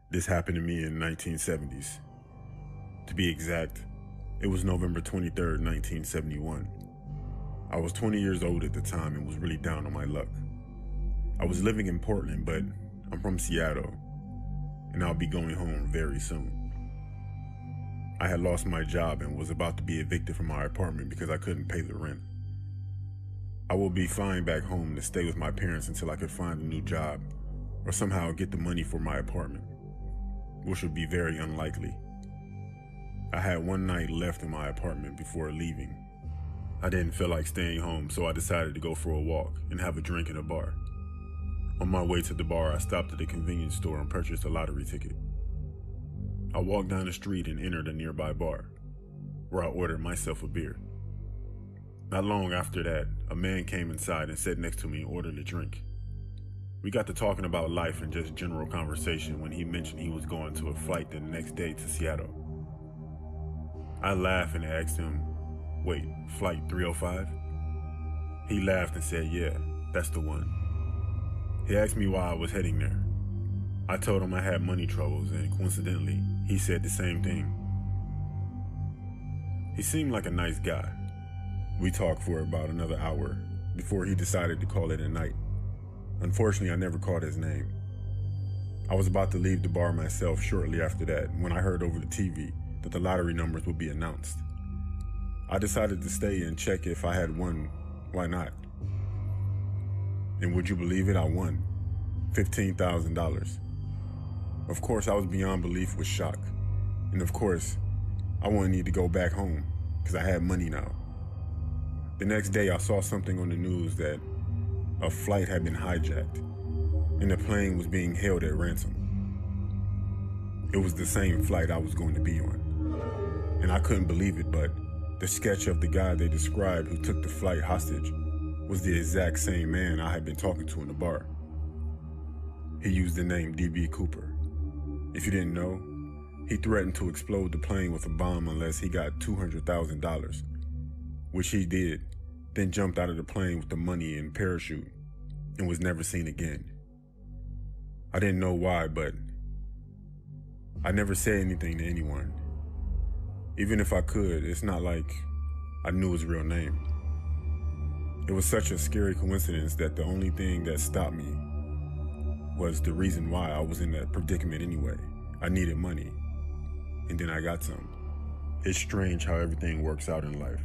This happened to me in 1970s. To be exact, it was November 23rd, 1971. I was 20 years old at the time and was really down on my luck. I was living in Portland, but I'm from Seattle, and I'll be going home very soon. I had lost my job and was about to be evicted from my apartment because I couldn't pay the rent. I will be flying back home to stay with my parents until I could find a new job or somehow get the money for my apartment, which would be very unlikely. I had one night left in my apartment before leaving. I didn't feel like staying home, so I decided to go for a walk and have a drink in a bar. On my way to the bar, I stopped at a convenience store and purchased a lottery ticket. I walked down the street and entered a nearby bar, where I ordered myself a beer. Not long after that, a man came inside and sat next to me and ordered a drink. We got to talking about life and just general conversation when he mentioned he was going to a flight the next day to Seattle. I laughed and asked him, "Wait, flight 305? He laughed and said, "Yeah, that's the one." He asked me why I was heading there. I told him I had money troubles, and coincidentally, he said the same thing. He seemed like a nice guy. We talked for about another hour before he decided to call it a night. Unfortunately, I never caught his name. I was about to leave the bar myself shortly after that when I heard over the TV that the lottery numbers would be announced. I decided to stay and check if I had won. Why not? And would you believe it? I won $15,000. Of course, I was beyond belief with shock. And of course, I wouldn't need to go back home because I had money now. The next day, I saw something on the news that a flight had been hijacked and the plane was being held at ransom. It was the same flight I was going to be on. And I couldn't believe it, but the sketch of the guy they described who took the flight hostage was the exact same man I had been talking to in the bar. He used the name D.B. Cooper. If you didn't know, he threatened to explode the plane with a bomb unless he got $200,000, which he did, then jumped out of the plane with the money and parachute and was never seen again. I didn't know why, but I never said anything to anyone. Even if I could, it's not like I knew his real name. It was such a scary coincidence that the only thing that stopped me was the reason why I was in that predicament anyway. I needed money, and then I got some. It's strange how everything works out in life.